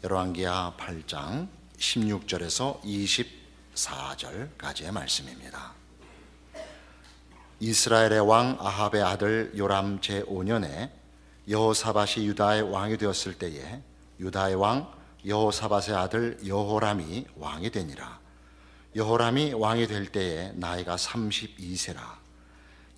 열왕기하 8장 16절에서 24절까지의 말씀입니다. 이스라엘의 왕 아합의 아들 요람 제5년에 여호사밧이 유다의 왕이 되었을 때에 유다의 왕 여호사밧의 아들 여호람이 왕이 되니라. 여호람이 왕이 될 때에 나이가 32세라.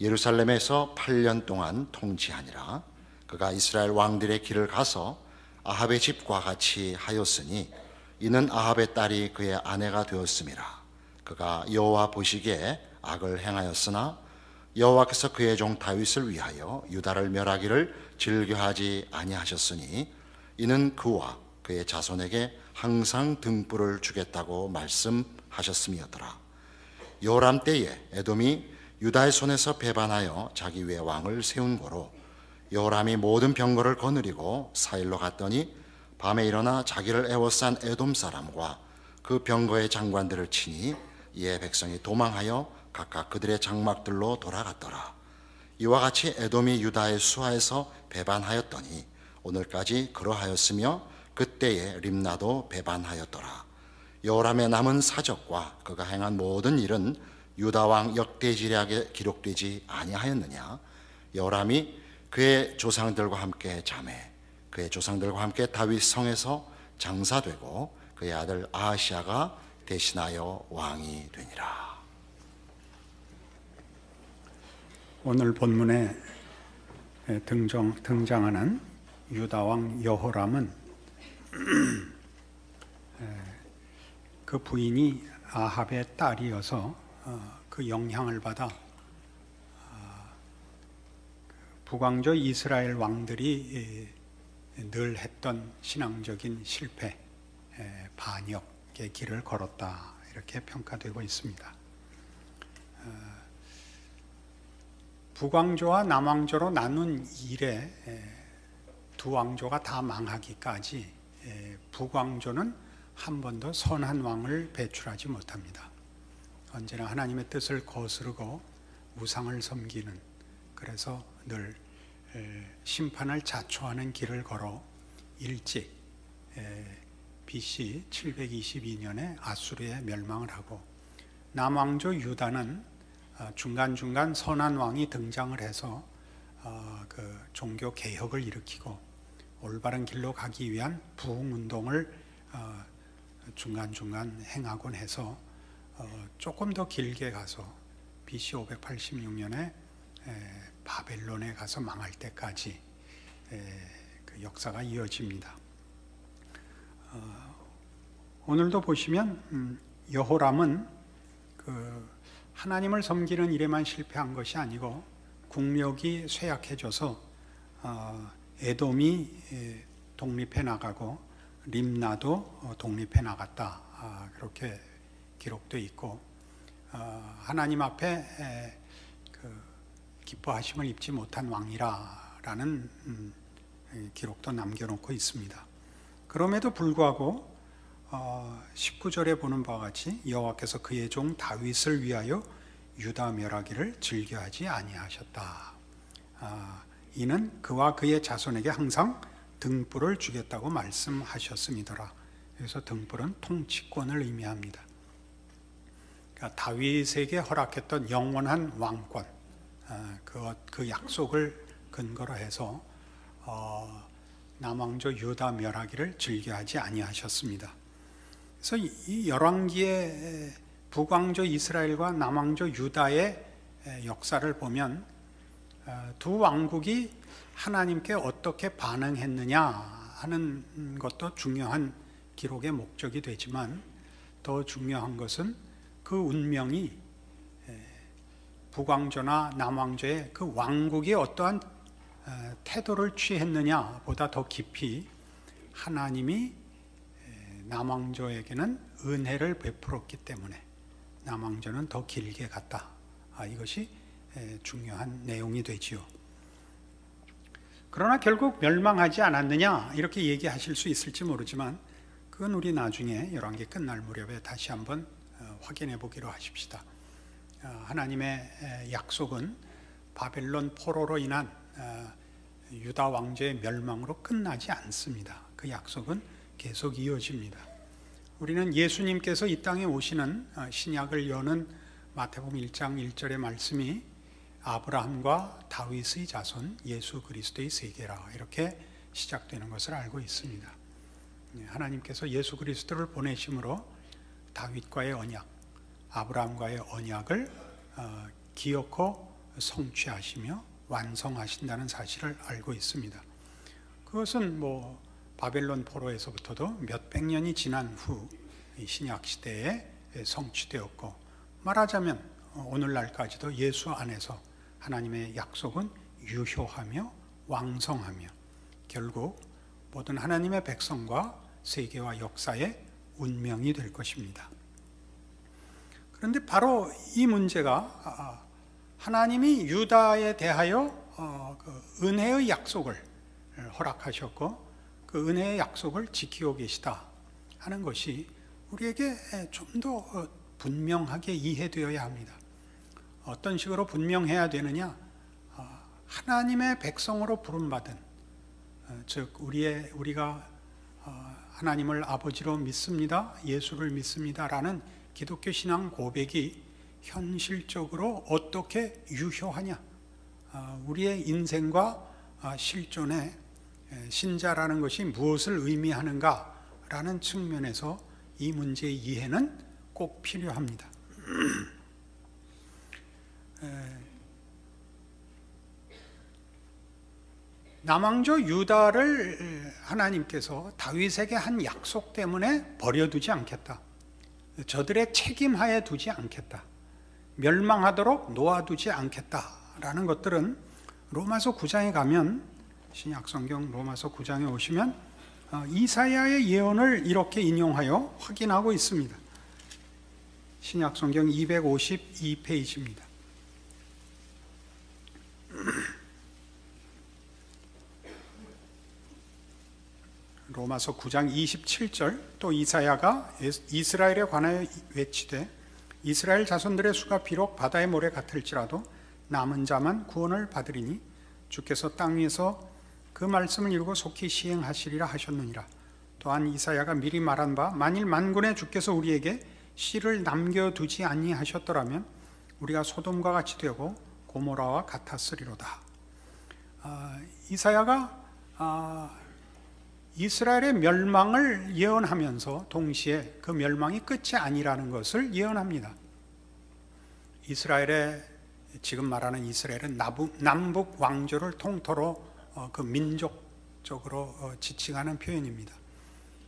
예루살렘에서 8년 동안 통치하니라. 그가 이스라엘 왕들의 길을 가서 아합의 집과 같이 하였으니 이는 아합의 딸이 그의 아내가 되었음이라. 그가 여호와 보시기에 악을 행하였으나 여호와께서 그의 종 다윗을 위하여 유다를 멸하기를 즐겨하지 아니하셨으니 이는 그와 그의 자손에게 항상 등불을 주겠다고 말씀하셨음이었더라. 여호람 때에 에돔이 유다의 손에서 배반하여 자기 위에 왕을 세운 고로 여호람이 모든 병거를 거느리고 사일로 갔더니 밤에 일어나 자기를 애워싼 에돔 사람과 그 병거의 장관들을 치니 이에 백성이 도망하여 각각 그들의 장막들로 돌아갔더라. 이와 같이 에돔이 유다의 수하에서 배반하였더니 오늘까지 그러하였으며 그때에 림나도 배반하였더라. 여호람의 남은 사적과 그가 행한 모든 일은 유다 왕 역대지략에 기록되지 아니하였느냐? 여호람이 그의 조상들과 함께 자매 그의 조상들과 함께 다윗 성에서 장사되고 그의 아들 아하시아가 대신하여 왕이 되니라. 오늘 본문에 등장하는 유다 왕 여호람은 그 부인이 아합의 딸이어서 그 영향을 받아 북왕조 이스라엘 왕들이 늘 했던 신앙적인 실패, 반역의 길을 걸었다 이렇게 평가되고 있습니다. 북왕조와 남왕조로 나눈 이래 두 왕조가 다 망하기까지 북왕조는 한 번도 선한 왕을 배출하지 못합니다. 언제나 하나님의 뜻을 거스르고 우상을 섬기는, 그래서 늘 심판을 자초하는 길을 걸어 일찍 BC 722년에 아수르에 멸망을 하고, 남왕조 유다는 중간중간 선한 왕이 등장을 해서 그 종교 개혁을 일으키고 올바른 길로 가기 위한 부흥운동을 중간중간 행하곤 해서 조금 더 길게 가서 BC 586년에 바벨론에 가서 망할 때까지 그 역사가 이어집니다. 오늘도 보시면 여호람은 그 하나님을 섬기는 일에만 실패한 것이 아니고 국력이 쇠약해져서 에돔이 독립해 나가고 림나도 독립해 나갔다, 그렇게 기록되어 있고, 하나님 앞에 그 기뻐하심을 입지 못한 왕이라는 기록도 남겨놓고 있습니다. 그럼에도 불구하고 19절에 보는 바와 같이 여호와께서 그의 종 다윗을 위하여 유다 멸하기를 즐겨하지 아니하셨다. 이는 그와 그의 자손에게 항상 등불을 주겠다고 말씀하셨음이더라. 여기서 등불은 통치권을 의미합니다. 그러니까 다윗에게 허락했던 영원한 왕권, 그 약속을 근거로 해서 남왕조 유다 멸하기를 즐겨하지 아니하셨습니다. 그래서 이 열왕기의 북왕조 이스라엘과 남왕조 유다의 역사를 보면 두 왕국이 하나님께 어떻게 반응했느냐 하는 것도 중요한 기록의 목적이 되지만, 더 중요한 것은 그 운명이 북왕조나 남왕조의 그 왕국이 어떠한 태도를 취했느냐 보다 더 깊이 하나님이 남왕조에게는 은혜를 베풀었기 때문에 남왕조는 더 길게 갔다, 이것이 중요한 내용이 되지요. 그러나 결국 멸망하지 않았느냐 이렇게 얘기하실 수 있을지 모르지만, 그건 우리 나중에 열왕기 끝날 무렵에 다시 한번 확인해 보기로 하십시다. 하나님의 약속은 바벨론 포로로 인한 유다 왕조의 멸망으로 끝나지 않습니다. 그 약속은 계속 이어집니다. 우리는 예수님께서 이 땅에 오시는 신약을 여는 마태복음 1장 1절의 말씀이 아브라함과 다윗의 자손 예수 그리스도의 세계라 이렇게 시작되는 것을 알고 있습니다. 하나님께서 예수 그리스도를 보내심으로 다윗과의 언약, 아브라함과의 언약을 기어코 성취하시며 완성하신다는 사실을 알고 있습니다. 그것은 바벨론 포로에서부터도 몇백 년이 지난 후 신약 시대에 성취되었고, 말하자면 오늘날까지도 예수 안에서 하나님의 약속은 유효하며 왕성하며 결국 모든 하나님의 백성과 세계와 역사의 운명이 될 것입니다. 그런데 바로 이 문제가 하나님이 유다에 대하여 은혜의 약속을 허락하셨고 그 은혜의 약속을 지키고 계시다 하는 것이 우리에게 좀 더 분명하게 이해되어야 합니다. 어떤 식으로 분명해야 되느냐? 하나님의 백성으로 부름받은, 즉 우리가 하나님을 아버지로 믿습니다, 예수를 믿습니다라는 기독교 신앙 고백이 현실적으로 어떻게 유효하냐? 우리의 인생과 실존에 신자라는 것이 무엇을 의미하는가라는 측면에서 이 문제의 이해는 꼭 필요합니다. 남왕조 유다를 하나님께서 다윗에게 한 약속 때문에 버려두지 않겠다, 저들의 책임하에 두지 않겠다, 멸망하도록 놓아두지 않겠다라는 것들은 로마서 9장에 가면, 신약성경 로마서 9장에 오시면 이사야의 예언을 이렇게 인용하여 확인하고 있습니다. 신약성경 252페이지입니다. 로마서 9장 27절, 또 이사야가 이스라엘에 관하여 외치되 이스라엘 자손들의 수가 비록 바다의 모래 같을지라도 남은 자만 구원을 받으리니 주께서 땅 위에서 그 말씀을 이루고 속히 시행하시리라 하셨느니라. 또한 이사야가 미리 말한 바 만일 만군의 주께서 우리에게 씨를 남겨두지 아니하셨더라면 우리가 소돔과 같이 되고 고모라와 같았으리로다. 이사야가 이스라엘의 멸망을 예언하면서 동시에 그 멸망이 끝이 아니라는 것을 예언합니다. 이스라엘의, 지금 말하는 이스라엘은 남북 왕조를 통틀어 그 민족적으로 지칭하는 표현입니다.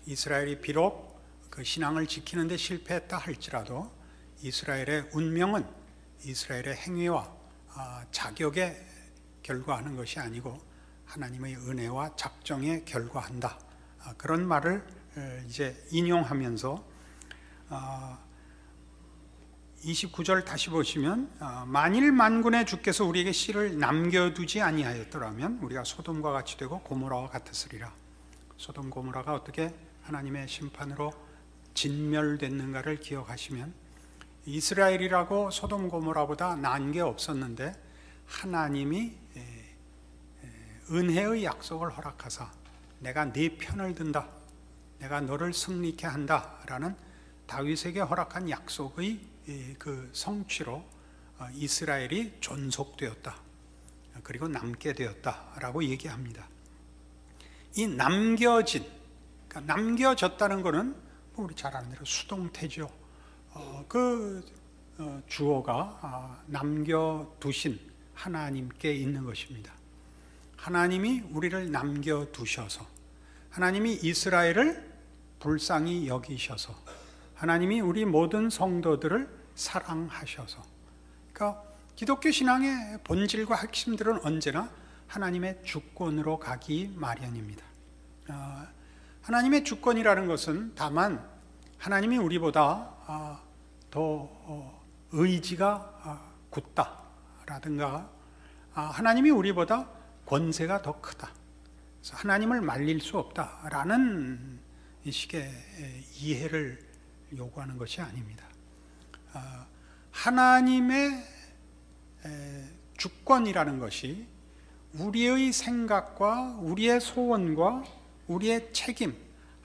이스라엘이 비록 그 신앙을 지키는 데 실패했다 할지라도 이스라엘의 운명은 이스라엘의 행위와 자격에 결과하는 것이 아니고 하나님의 은혜와 작정에 결과한다. 그런 말을 이제 인용하면서 29절 다시 보시면 만일 만군의 주께서 우리에게 씨를 남겨두지 아니하였더라면 우리가 소돔과 같이 되고 고모라와 같았으리라. 소돔 고모라가 어떻게 하나님의 심판으로 진멸됐는가를 기억하시면 이스라엘이라고 소돔 고모라보다 나은 게 없었는데 하나님이 은혜의 약속을 허락하사 내가 네 편을 든다, 내가 너를 승리케 한다 라는 다윗에게 허락한 약속의 그 성취로 이스라엘이 존속되었다, 그리고 남게 되었다라고 얘기합니다. 이 남겨진, 그러니까 남겨졌다는 것은 우리 잘 아는 대로 수동태죠. 주어가 남겨두신 하나님께 있는 것입니다. 하나님이 우리를 남겨두셔서, 하나님이 이스라엘을 불쌍히 여기셔서, 하나님이 우리 모든 성도들을 사랑하셔서, 그러니까 기독교 신앙의 본질과 핵심들은 언제나 하나님의 주권으로 가기 마련입니다. 하나님의 주권이라는 것은 다만 하나님이 우리보다 더 의지가 굳다라든가 하나님이 우리보다 권세가 더 크다, 그래서 하나님을 말릴 수 없다라는 식의 이해를 요구하는 것이 아닙니다. 하나님의 주권이라는 것이 우리의 생각과 우리의 소원과 우리의 책임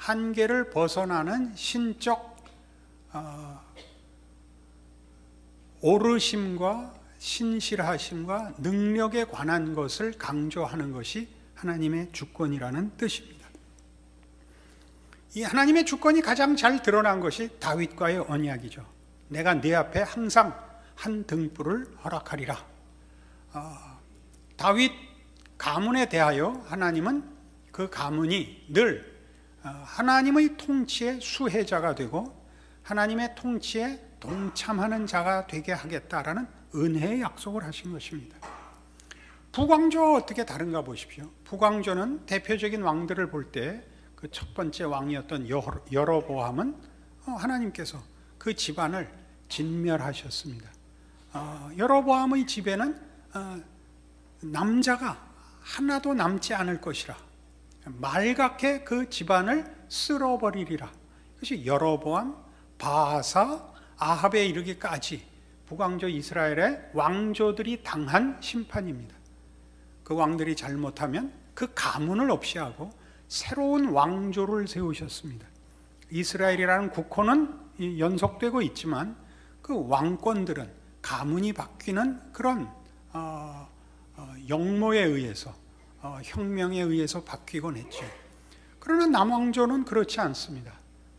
한계를 벗어나는 신적 오르심과 신실하심과 능력에 관한 것을 강조하는 것이 하나님의 주권이라는 뜻입니다. 이 하나님의 주권이 가장 잘 드러난 것이 다윗과의 언약이죠. 내가 네 앞에 항상 한 등불을 허락하리라. 다윗 가문에 대하여 하나님은 그 가문이 늘 하나님의 통치의 수혜자가 되고 하나님의 통치에 동참하는 자가 되게 하겠다라는 은혜의 약속을 하신 것입니다. 북왕조와 어떻게 다른가 보십시오. 북왕조는 대표적인 왕들을 볼 때 그 첫 번째 왕이었던 여로보암은 하나님께서 그 집안을 진멸하셨습니다. 여로보암의 집에는 남자가 하나도 남지 않을 것이라, 말갛게 그 집안을 쓸어버리리라. 이것이 여로보암, 바하사, 아합에 이르기까지 북왕조 이스라엘의 왕조들이 당한 심판입니다. 그 왕들이 잘못하면 그 가문을 없이 하고 새로운 왕조를 세우셨습니다. 이스라엘이라는 국호는 연속되고 있지만 그 왕권들은 가문이 바뀌는 그런 역모에 의해서 혁명에 의해서 바뀌곤 했죠. 그러나 남왕조는 그렇지 않습니다.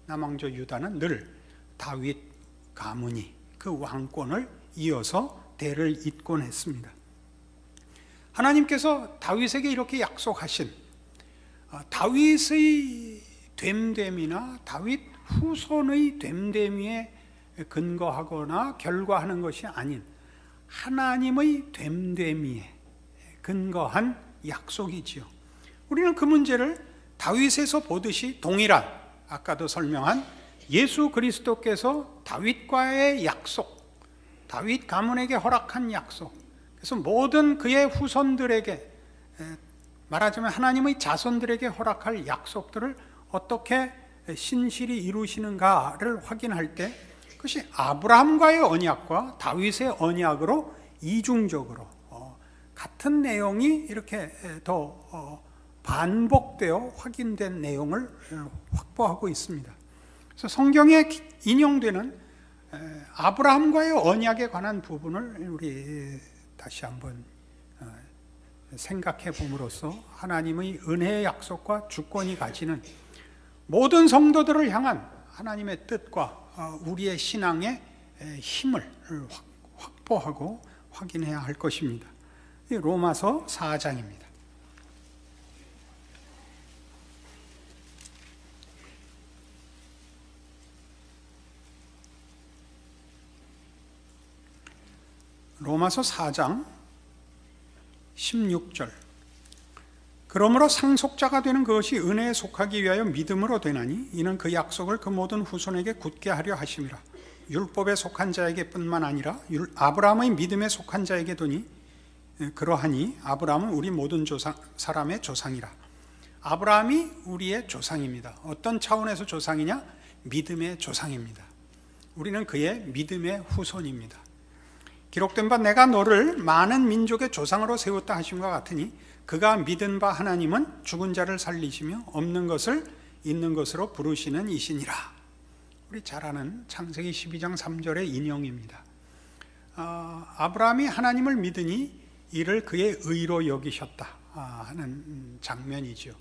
남왕조 유다는 늘 다윗 가문이 그 왕권을 이어서 대를 잇곤 했습니다. 하나님께서 다윗에게 이렇게 약속하신 다윗의 됨됨이나 다윗 후손의 됨됨이에 근거하거나 결과하는 것이 아닌 하나님의 됨됨이에 근거한 약속이지요. 우리는 그 문제를 다윗에서 보듯이 동일한, 아까도 설명한 예수 그리스도께서 다윗과의 약속, 다윗 가문에게 허락한 약속, 그래서 모든 그의 후손들에게, 말하자면 하나님의 자손들에게 허락할 약속들을 어떻게 신실히 이루시는가를 확인할 때 그것이 아브라함과의 언약과 다윗의 언약으로 이중적으로 같은 내용이 이렇게 더 반복되어 확인된 내용을 확보하고 있습니다. 그래서 성경에 인용되는 아브라함과의 언약에 관한 부분을 우리 다시 한번 생각해 봄으로써 하나님의 은혜의 약속과 주권이 가지는 모든 성도들을 향한 하나님의 뜻과 우리의 신앙의 힘을 확보하고 확인해야 할 것입니다. 로마서 4장입니다. 로마서 4장 16절. 그러므로 상속자가 되는 그것이 은혜에 속하기 위하여 믿음으로 되나니 이는 그 약속을 그 모든 후손에게 굳게 하려 하심이라. 율법에 속한 자에게뿐만 아니라 아브라함의 믿음에 속한 자에게도니 그러하니 아브라함은 우리 모든 사람의 조상이라. 아브라함이 우리의 조상입니다. 어떤 차원에서 조상이냐? 믿음의 조상입니다. 우리는 그의 믿음의 후손입니다. 기록된 바 내가 너를 많은 민족의 조상으로 세웠다 하심과 같으니 그가 믿은 바 하나님은 죽은 자를 살리시며 없는 것을 있는 것으로 부르시는 이시니라. 우리 잘 아는 창세기 12장 3절의 인용입니다. 아브라함이 하나님을 믿으니 이를 그의 의로 여기셨다 하는 장면이죠.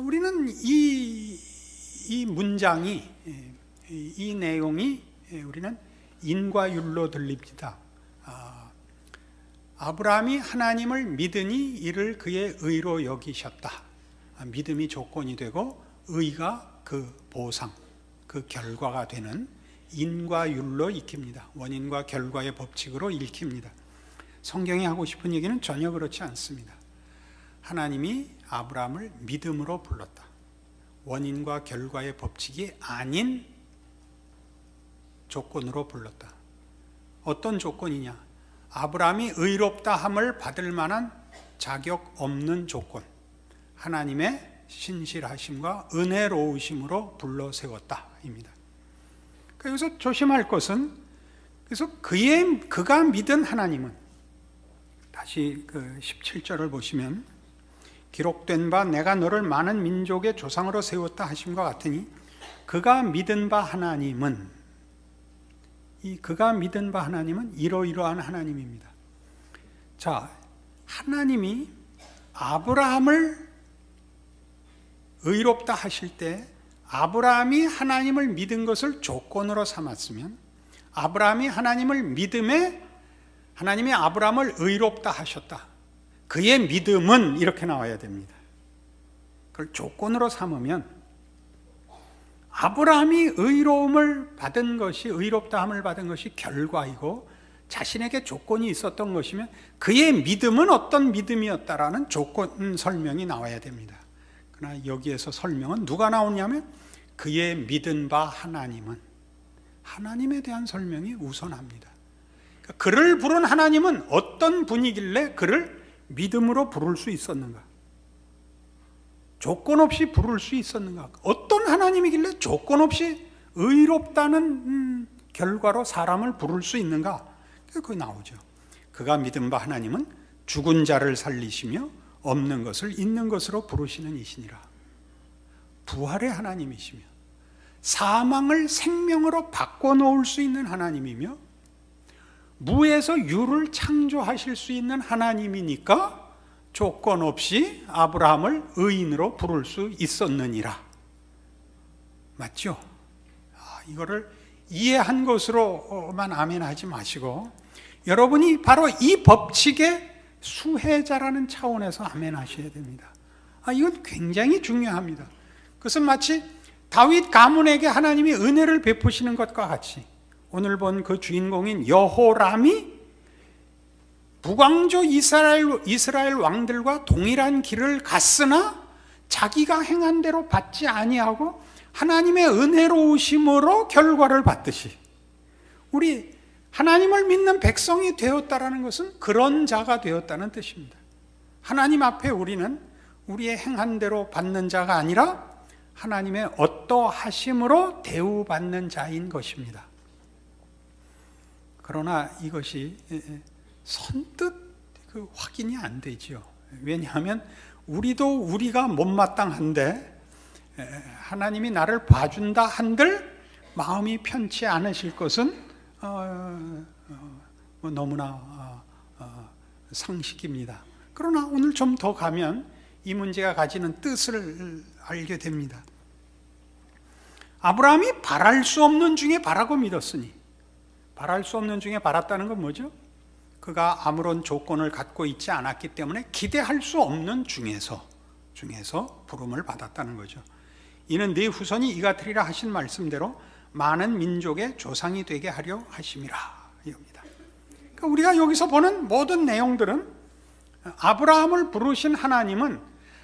우리는 이 문장이, 이 내용이 우리는 인과율로 들립니다. 아브라함이 하나님을 믿으니 이를 그의 의로 여기셨다. 믿음이 조건이 되고 의가 그 보상, 그 결과가 되는 인과율로 익힙니다. 원인과 결과의 법칙으로 읽힙니다. 성경이 하고 싶은 얘기는 전혀 그렇지 않습니다. 하나님이 아브라함을 믿음으로 불렀다. 원인과 결과의 법칙이 아닌 조건으로 불렀다. 어떤 조건이냐? 아브라함이 의롭다 함을 받을 만한 자격 없는 조건, 하나님의 신실하심과 은혜로우심으로 불러 세웠다입니다. 여기서 조심할 것은, 그래서 그가 믿은 하나님은, 다시 그 17절을 보시면 기록된 바 내가 너를 많은 민족의 조상으로 세웠다 하심과 같으니 그가 믿은 바 하나님은 이러이러한 하나님입니다. 자, 하나님이 아브라함을 의롭다 하실 때 아브라함이 하나님을 믿은 것을 조건으로 삼았으면 아브라함이 하나님을 믿음에 하나님이 아브라함을 의롭다 하셨다. 그의 믿음은 이렇게 나와야 됩니다. 그걸 조건으로 삼으면 아브라함이 의롭다함을 받은 것이 결과이고 자신에게 조건이 있었던 것이면 그의 믿음은 어떤 믿음이었다라는 조건 설명이 나와야 됩니다. 그러나 여기에서 설명은 누가 나오냐면 그의 믿은 바 하나님에 대한 설명이 우선합니다. 그러니까 그를 부른 하나님은 어떤 분이길래 그를 믿음으로 부를 수 있었는가? 조건 없이 부를 수 있었는가? 어떤 하나님이길래 조건 없이 의롭다는 결과로 사람을 부를 수 있는가? 그거 나오죠. 그가 믿은 바 하나님은 죽은 자를 살리시며 없는 것을 있는 것으로 부르시는 이시니라. 부활의 하나님이시며 사망을 생명으로 바꿔놓을 수 있는 하나님이며 무에서 유를 창조하실 수 있는 하나님이니까 조건 없이 아브라함을 의인으로 부를 수 있었느니라. 맞죠? 이거를 이해한 것으로만 아멘하지 마시고 여러분이 바로 이 법칙의 수혜자라는 차원에서 아멘하셔야 됩니다. 이건 굉장히 중요합니다. 그것은 마치 다윗 가문에게 하나님이 은혜를 베푸시는 것과 같이 오늘 본 그 주인공인 여호람이 북왕조 이스라엘 왕들과 동일한 길을 갔으나 자기가 행한 대로 받지 아니하고 하나님의 은혜로우심으로 결과를 받듯이 우리 하나님을 믿는 백성이 되었다라는 것은 그런 자가 되었다는 뜻입니다. 하나님 앞에 우리는 우리의 행한 대로 받는 자가 아니라 하나님의 어떠하심으로 대우받는 자인 것입니다. 그러나 이것이 선뜻 확인이 안 되죠. 왜냐하면 우리가 못마땅한데 하나님이 나를 봐준다 한들 마음이 편치 않으실 것은 너무나 상식입니다. 그러나 오늘 좀 더 가면 이 문제가 가지는 뜻을 알게 됩니다. 아브라함이 바랄 수 없는 중에 바라고 믿었으니 바랄 수 없는 중에 바랐다는 건 뭐죠? 그가 아무런 조건을 갖고 있지 않았기 때문에 기대할 수 없는 중에서 부름을 받았다는 거죠. 이는 네 후손이 이같으리라 하신 말씀대로 많은 민족의 조상이 되게 하려 하심이라 이겁니다. 그러니까 우리가 여기서 보는 모든 내용들은 아브라함을 부르신 하나님은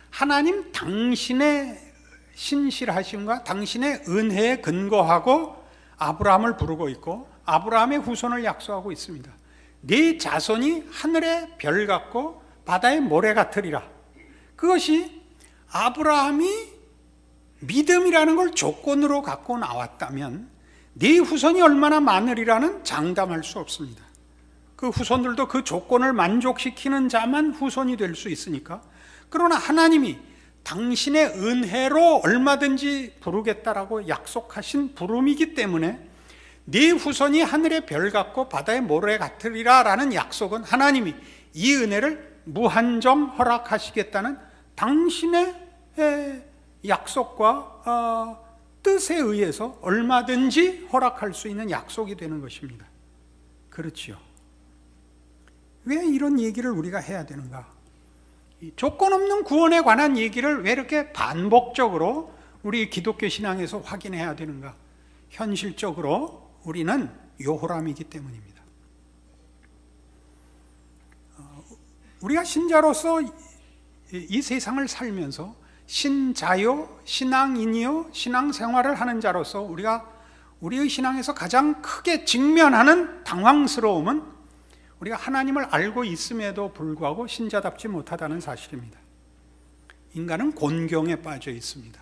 하나님 당신의 신실하심과 당신의 은혜에 근거하고 아브라함을 부르고 있고 아브라함의 후손을 약속하고 있습니다. 네 자손이 하늘의 별 같고 바다의 모래 같으리라. 그것이 아브라함이 믿음이라는 걸 조건으로 갖고 나왔다면 네 후손이 얼마나 많으리라는 장담할 수 없습니다. 그 후손들도 그 조건을 만족시키는 자만 후손이 될 수 있으니까. 그러나 하나님이 당신의 은혜로 얼마든지 부르겠다라고 약속하신 부름이기 때문에 네 후손이 하늘의 별 같고 바다의 모래 같으리라 라는 약속은 하나님이 이 은혜를 무한정 허락하시겠다는 당신의 약속과 뜻에 의해서 얼마든지 허락할 수 있는 약속이 되는 것입니다. 그렇지요. 왜 이런 얘기를 우리가 해야 되는가? 조건 없는 구원에 관한 얘기를 왜 이렇게 반복적으로 우리 기독교 신앙에서 확인해야 되는가? 현실적으로 우리는 요호람이기 때문입니다. 우리가 신자로서 이 세상을 살면서 신자요, 신앙인이요, 신앙생활을 하는 자로서 우리가 우리의 신앙에서 가장 크게 직면하는 당황스러움은 우리가 하나님을 알고 있음에도 불구하고 신자답지 못하다는 사실입니다. 인간은 곤경에 빠져 있습니다.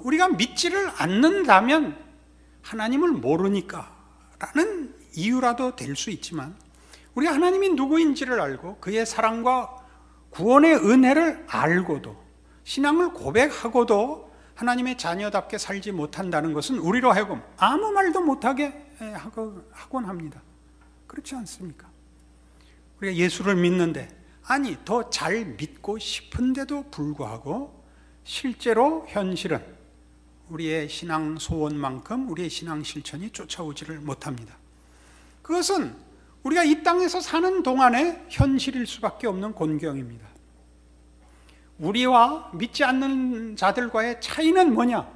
우리가 믿지를 않는다면 하나님을 모르니까 라는 이유라도 될 수 있지만 우리가 하나님이 누구인지를 알고 그의 사랑과 구원의 은혜를 알고도 신앙을 고백하고도 하나님의 자녀답게 살지 못한다는 것은 우리로 하여금 아무 말도 못하게 하곤 합니다. 그렇지 않습니까? 우리가 예수를 믿는데, 아니 더 잘 믿고 싶은데도 불구하고 실제로 현실은 우리의 신앙 소원만큼 우리의 신앙 실천이 쫓아오지를 못합니다. 그것은 우리가 이 땅에서 사는 동안의 현실일 수밖에 없는 곤경입니다. 우리와 믿지 않는 자들과의 차이는 뭐냐?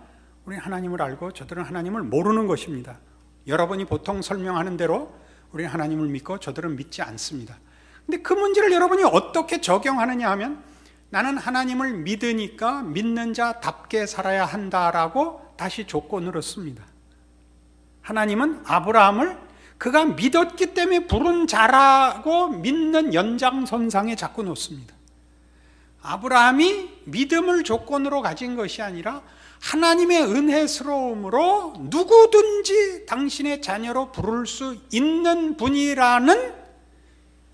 우리는 하나님을 알고 저들은 하나님을 모르는 것입니다. 여러분이 보통 설명하는 대로 우리는 하나님을 믿고 저들은 믿지 않습니다. 근데 그 문제를 여러분이 어떻게 적용하느냐 하면, 나는 하나님을 믿으니까 믿는 자답게 살아야 한다라고 다시 조건으로 씁니다. 하나님은 아브라함을 그가 믿었기 때문에 부른 자라고 믿는 연장선상에 자꾸 놓습니다. 아브라함이 믿음을 조건으로 가진 것이 아니라 하나님의 은혜스러움으로 누구든지 당신의 자녀로 부를 수 있는 분이라는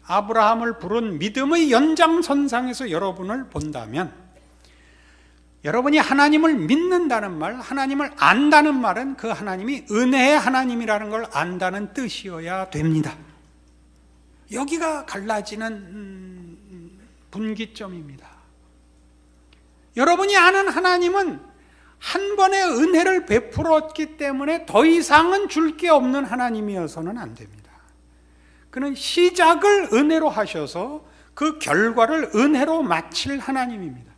아브라함을 부른 믿음의 연장선상에서 여러분을 본다면, 여러분이 하나님을 믿는다는 말, 하나님을 안다는 말은 그 하나님이 은혜의 하나님이라는 걸 안다는 뜻이어야 됩니다. 여기가 갈라지는 분기점입니다. 여러분이 아는 하나님은 한 번의 은혜를 베풀었기 때문에 더 이상은 줄 게 없는 하나님이어서는 안 됩니다. 그는 시작을 은혜로 하셔서 그 결과를 은혜로 마칠 하나님입니다.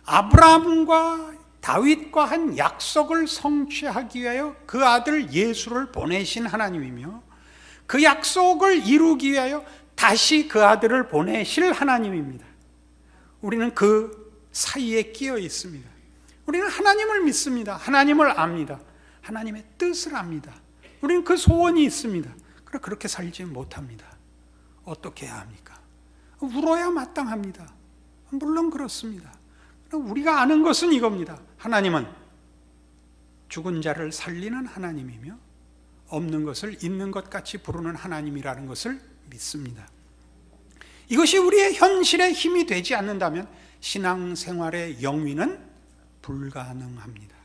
아브라함과 다윗과 한 약속을 성취하기 위하여 그 아들 예수를 보내신 하나님이며, 그 약속을 이루기 위하여 다시 그 아들을 보내실 하나님입니다. 우리는 그 사이에 끼어 있습니다. 우리는 하나님을 믿습니다. 하나님을 압니다. 하나님의 뜻을 압니다. 우리는 그 소원이 있습니다. 그러나 그렇게 살지 못합니다. 어떻게 해야 합니까? 울어야 마땅합니다. 물론 그렇습니다. 우리가 아는 것은 이겁니다. 하나님은 죽은 자를 살리는 하나님이며 없는 것을 있는 것 같이 부르는 하나님이라는 것을 믿습니다. 이것이 우리의 현실의 힘이 되지 않는다면 신앙생활의 영위는 불가능합니다.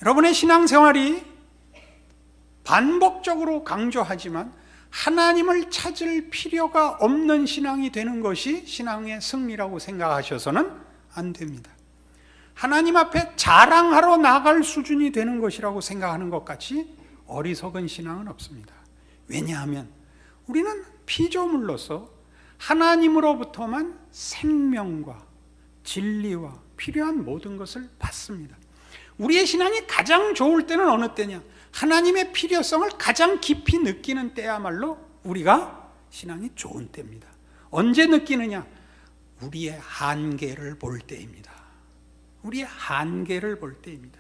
여러분의 신앙생활이 반복적으로 강조하지만 하나님을 찾을 필요가 없는 신앙이 되는 것이 신앙의 승리라고 생각하셔서는 안 됩니다. 하나님 앞에 자랑하러 나갈 수준이 되는 것이라고 생각하는 것 같이 어리석은 신앙은 없습니다. 왜냐하면 우리는 피조물로서 하나님으로부터만 생명과 진리와 필요한 모든 것을 받습니다. 우리의 신앙이 가장 좋을 때는 어느 때냐? 하나님의 필요성을 가장 깊이 느끼는 때야말로 우리가 신앙이 좋은 때입니다. 언제 느끼느냐? 우리의 한계를 볼 때입니다. 우리의 한계를 볼 때입니다.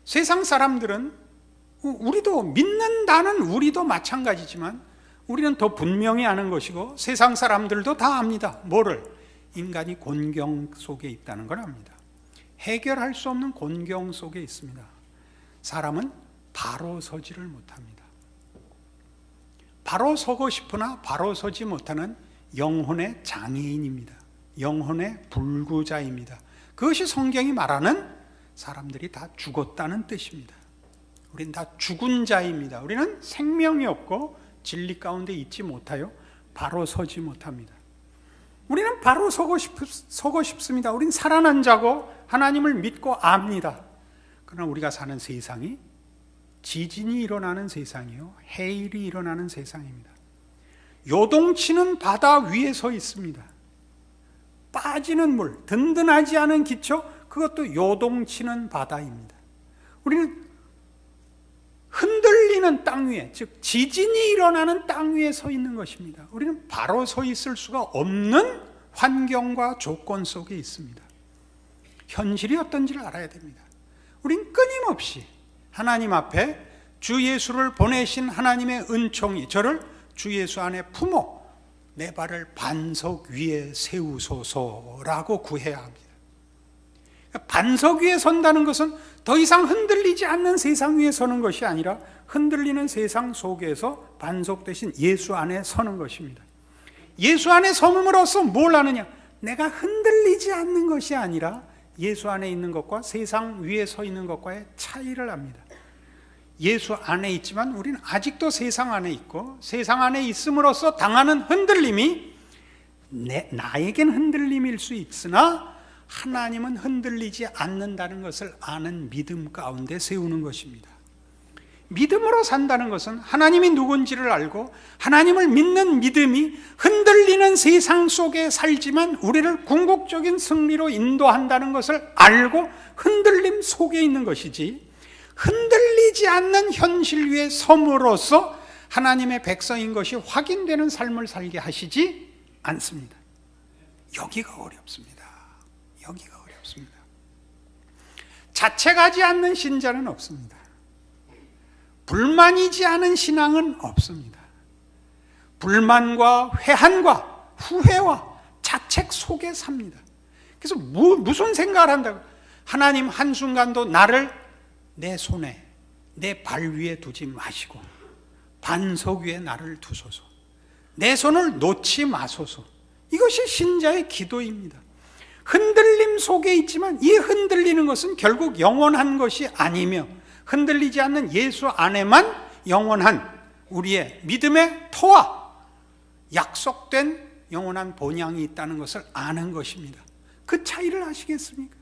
세상 사람들은, 우리도 믿는다는 우리도 마찬가지지만 우리는 더 분명히 아는 것이고 세상 사람들도 다 압니다. 뭐를? 인간이 곤경 속에 있다는 걸 압니다. 해결할 수 없는 곤경 속에 있습니다. 사람은 바로 서지를 못합니다. 바로 서고 싶으나 바로 서지 못하는 영혼의 장애인입니다. 영혼의 불구자입니다. 그것이 성경이 말하는 사람들이 다 죽었다는 뜻입니다. 우리는 다 죽은 자입니다. 우리는 생명이 없고 진리 가운데 있지 못하여 바로 서지 못합니다. 우리는 바로 서고 싶습니다. 우리는 살아난 자고 하나님을 믿고 압니다. 그러나 우리가 사는 세상이 지진이 일어나는 세상이요, 해일이 일어나는 세상입니다. 요동치는 바다 위에 서 있습니다. 빠지는 물, 든든하지 않은 기초, 그것도 요동치는 바다입니다. 우리는 흔들리는 땅 위에, 즉 지진이 일어나는 땅 위에 서 있는 것입니다. 우리는 바로 서 있을 수가 없는 환경과 조건 속에 있습니다. 현실이 어떤지를 알아야 됩니다. 우린 끊임없이 하나님 앞에 주 예수를 보내신 하나님의 은총이 저를 주 예수 안에 품어 내 발을 반석 위에 세우소서라고 구해야 합니다. 반석 위에 선다는 것은 더 이상 흔들리지 않는 세상 위에 서는 것이 아니라 흔들리는 세상 속에서 반석 대신 예수 안에 서는 것입니다. 예수 안에 섬음으로써 뭘 하느냐? 내가 흔들리지 않는 것이 아니라 예수 안에 있는 것과 세상 위에 서 있는 것과의 차이를 합니다. 예수 안에 있지만 우리는 아직도 세상 안에 있고, 세상 안에 있음으로써 당하는 흔들림이 나에겐 흔들림일 수 있으나 하나님은 흔들리지 않는다는 것을 아는 믿음 가운데 세우는 것입니다. 믿음으로 산다는 것은 하나님이 누군지를 알고 하나님을 믿는 믿음이 흔들리는 세상 속에 살지만 우리를 궁극적인 승리로 인도한다는 것을 알고 흔들림 속에 있는 것이지, 흔들리지 않는 현실 위에 섬으로써 하나님의 백성인 것이 확인되는 삶을 살게 하시지 않습니다. 여기가 어렵습니다. 여기가 어렵습니다. 자책하지 않는 신자는 없습니다. 불만이지 않은 신앙은 없습니다. 불만과 회한과 후회와 자책 속에 삽니다. 그래서 무슨 생각을 한다고? 하나님 한순간도 나를 내 손에, 내 발 위에 두지 마시고 반석 위에 나를 두소서. 내 손을 놓지 마소서. 이것이 신자의 기도입니다. 흔들림 속에 있지만 이 흔들리는 것은 결국 영원한 것이 아니며, 흔들리지 않는 예수 안에만 영원한 우리의 믿음의 터와 약속된 영원한 본향이 있다는 것을 아는 것입니다. 그 차이를 아시겠습니까?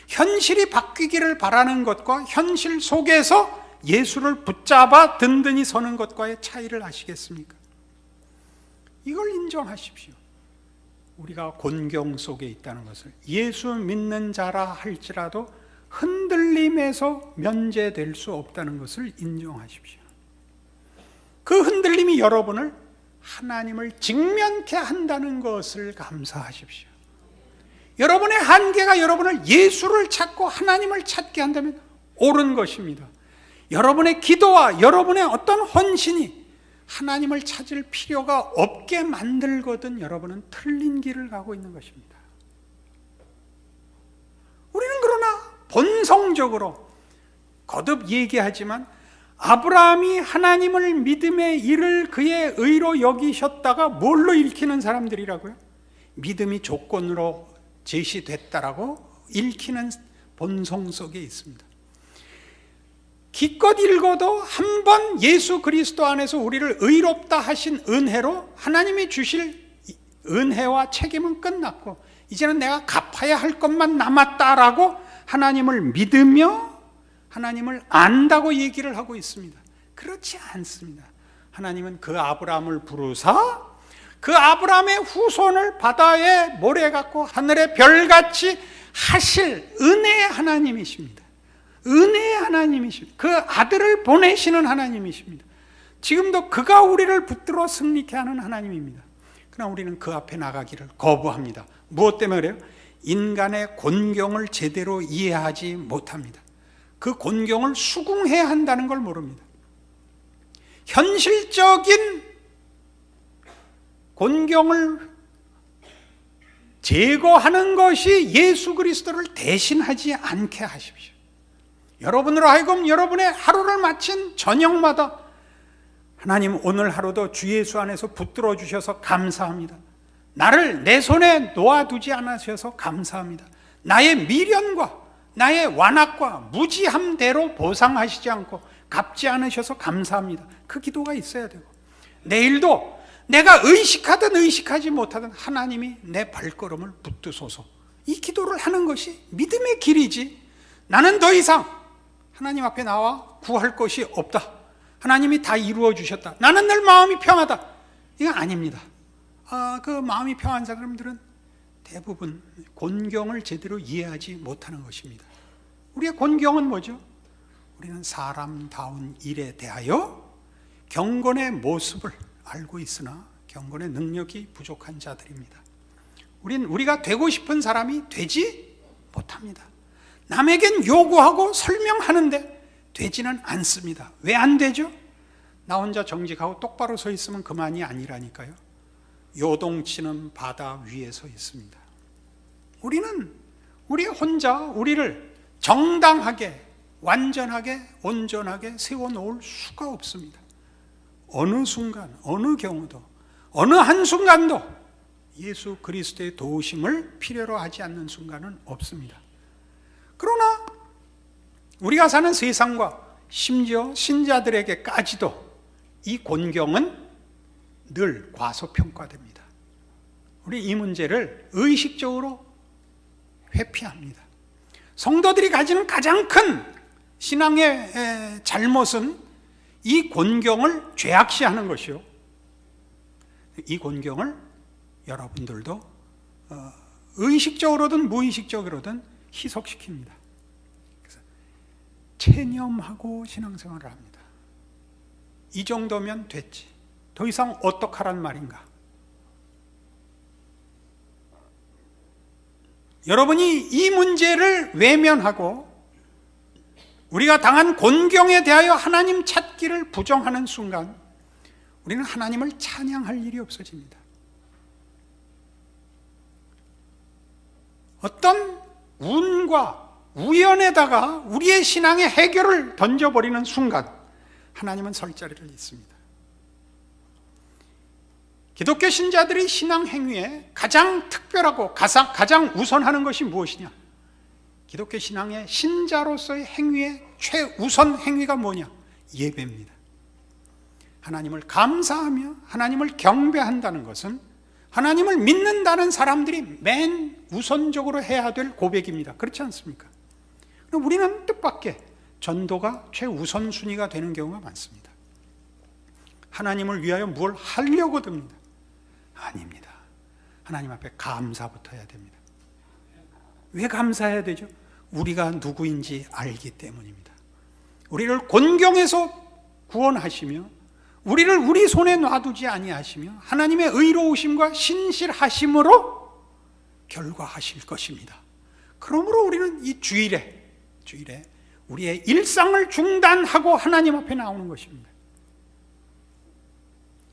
현실이 바뀌기를 바라는 것과 현실 속에서 예수를 붙잡아 든든히 서는 것과의 차이를 아시겠습니까? 이걸 인정하십시오. 우리가 곤경 속에 있다는 것을, 예수 믿는 자라 할지라도 흔들림에서 면제될 수 없다는 것을 인정하십시오. 그 흔들림이 여러분을 하나님을 직면케 한다는 것을 감사하십시오. 여러분의 한계가 여러분을 예수를 찾고 하나님을 찾게 한다면 옳은 것입니다. 여러분의 기도와 여러분의 어떤 헌신이 하나님을 찾을 필요가 없게 만들거든 여러분은 틀린 길을 가고 있는 것입니다. 우리는 그러나 본성적으로 거듭 얘기하지만 아브라함이 하나님을 믿음의 일을 그의 의로 여기셨다가 뭘로 읽히는 사람들이라고요? 믿음이 조건으로 제시됐다라고 읽히는 본성 속에 있습니다. 기껏 읽어도 한 번 예수 그리스도 안에서 우리를 의롭다 하신 은혜로 하나님이 주실 은혜와 책임은 끝났고 이제는 내가 갚아야 할 것만 남았다라고 하나님을 믿으며 하나님을 안다고 얘기를 하고 있습니다. 그렇지 않습니다. 하나님은 그 아브라함을 부르사 그 아브라함의 후손을 바다의 모래 같고 하늘의 별같이 하실 은혜의 하나님이십니다. 은혜의 하나님이십니다. 그 아들을 보내시는 하나님이십니다. 지금도 그가 우리를 붙들어 승리케 하는 하나님입니다. 그러나 우리는 그 앞에 나가기를 거부합니다. 무엇 때문에 그래요? 인간의 곤경을 제대로 이해하지 못합니다. 그 곤경을 수긍해야 한다는 걸 모릅니다. 현실적인 곤경을 제거하는 것이 예수 그리스도를 대신하지 않게 하십시오. 여러분으로 하여금 여러분의 하루를 마친 저녁마다 하나님 오늘 하루도 주 예수 안에서 붙들어 주셔서 감사합니다. 나를 내 손에 놓아두지 않으셔서 감사합니다. 나의 미련과 나의 완악과 무지함대로 보상하시지 않고 갚지 않으셔서 감사합니다. 그 기도가 있어야 되고, 내일도 내가 의식하든 의식하지 못하든 하나님이 내 발걸음을 붙드소서, 이 기도를 하는 것이 믿음의 길이지, 나는 더 이상 하나님 앞에 나와 구할 것이 없다, 하나님이 다 이루어 주셨다, 나는 늘 마음이 평하다, 이거 아닙니다. 그 마음이 평한 사람들은 대부분 곤경을 제대로 이해하지 못하는 것입니다. 우리의 곤경은 뭐죠? 우리는 사람다운 일에 대하여 경건의 모습을 알고 있으나 경건의 능력이 부족한 자들입니다. 우리가 되고 싶은 사람이 되지 못합니다. 남에겐 요구하고 설명하는데 되지는 않습니다. 왜 안 되죠? 나 혼자 정직하고 똑바로 서 있으면 그만이 아니라니까요. 요동치는 바다 위에 서 있습니다. 우리 혼자 우리를 정당하게, 완전하게, 온전하게 세워놓을 수가 없습니다. 어느 순간, 어느 경우도 어느 한순간도 예수 그리스도의 도우심을 필요로 하지 않는 순간은 없습니다. 그러나 우리가 사는 세상과 심지어 신자들에게까지도 이 곤경은 늘 과소평가됩니다. 우리 이 문제를 의식적으로 회피합니다. 성도들이 가지는 가장 큰 신앙의 잘못은 이 곤경을 죄악시하는 것이요, 이 곤경을 여러분들도 의식적으로든 무의식적으로든 희석시킵니다. 그래서 체념하고 신앙생활을 합니다. 이 정도면 됐지, 더 이상 어떡하란 말인가. 여러분이 이 문제를 외면하고 우리가 당한 곤경에 대하여 하나님 찾기를 부정하는 순간 우리는 하나님을 찬양할 일이 없어집니다. 어떤 운과 우연에다가 우리의 신앙의 해결을 던져버리는 순간 하나님은 설 자리를 잇습니다. 기독교 신자들의 신앙 행위에 가장 특별하고 가장 우선하는 것이 무엇이냐? 기독교 신앙의 신자로서의 행위의 최우선 행위가 뭐냐? 예배입니다. 하나님을 감사하며 하나님을 경배한다는 것은 하나님을 믿는다는 사람들이 맨 우선적으로 해야 될 고백입니다. 그렇지 않습니까? 우리는 뜻밖의 전도가 최우선 순위가 되는 경우가 많습니다. 하나님을 위하여 뭘 하려고 듭니다. 아닙니다. 하나님 앞에 감사부터 해야 됩니다. 왜 감사해야 되죠? 우리가 누구인지 알기 때문입니다. 우리를 곤경에서 구원하시며 우리를 우리 손에 놔두지 아니하시며 하나님의 의로우심과 신실하심으로 결과하실 것입니다. 그러므로 우리는 이 주일에 우리의 일상을 중단하고 하나님 앞에 나오는 것입니다.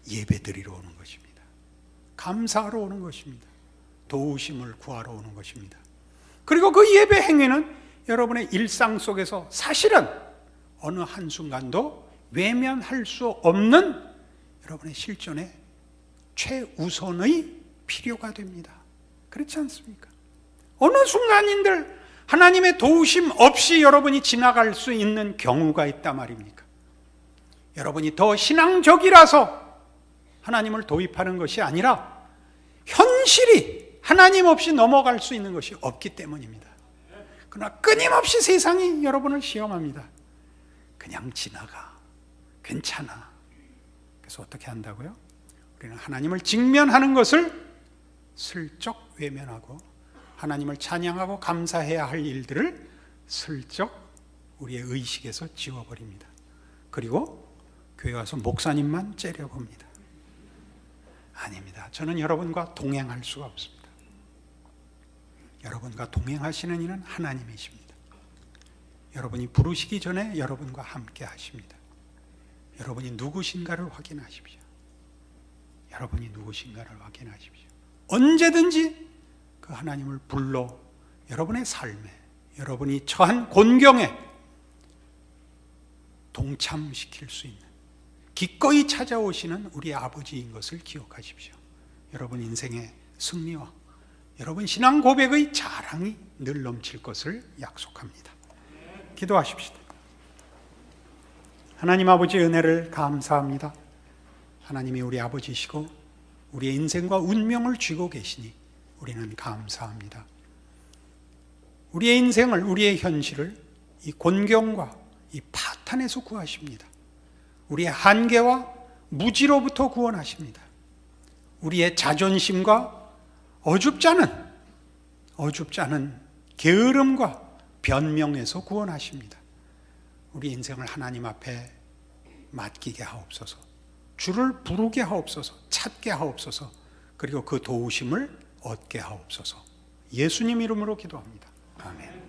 예배드리러 오는 것입니다. 감사하러 오는 것입니다. 도우심을 구하러 오는 것입니다. 그리고 그 예배 행위는 여러분의 일상 속에서 사실은 어느 한순간도 외면할 수 없는 여러분의 실존의 최우선의 필요가 됩니다. 그렇지 않습니까? 어느 순간인들 하나님의 도우심 없이 여러분이 지나갈 수 있는 경우가 있다 말입니까? 여러분이 더 신앙적이라서 하나님을 도입하는 것이 아니라 현실이 하나님 없이 넘어갈 수 있는 것이 없기 때문입니다. 그러나 끊임없이 세상이 여러분을 시험합니다. 그냥 지나가, 괜찮아. 그래서 어떻게 한다고요? 우리는 하나님을 직면하는 것을 슬쩍 외면하고 하나님을 찬양하고 감사해야 할 일들을 슬쩍 우리의 의식에서 지워버립니다. 그리고 교회 와서 목사님만 째려봅니다. 아닙니다. 저는 여러분과 동행할 수가 없습니다. 여러분과 동행하시는 이는 하나님이십니다. 여러분이 부르시기 전에 여러분과 함께 하십니다. 여러분이 누구신가를 확인하십시오. 여러분이 누구신가를 확인하십시오. 언제든지 그 하나님을 불러 여러분의 삶에, 여러분이 처한 곤경에 동참시킬 수 있는 기꺼이 찾아오시는 우리 아버지인 것을 기억하십시오. 여러분 인생의 승리와 여러분 신앙 고백의 자랑이 늘 넘칠 것을 약속합니다. 기도하십시다. 하나님 아버지 은혜를 감사합니다. 하나님이 우리 아버지시고 우리의 인생과 운명을 쥐고 계시니 우리는 감사합니다. 우리의 인생을, 우리의 현실을 이 곤경과 이 파탄에서 구하십니다. 우리의 한계와 무지로부터 구원하십니다. 우리의 자존심과 어줍지 않은 게으름과 변명에서 구원하십니다. 우리 인생을 하나님 앞에 맡기게 하옵소서. 주를 부르게 하옵소서. 찾게 하옵소서. 그리고 그 도우심을 얻게 하옵소서. 예수님 이름으로 기도합니다. 아멘.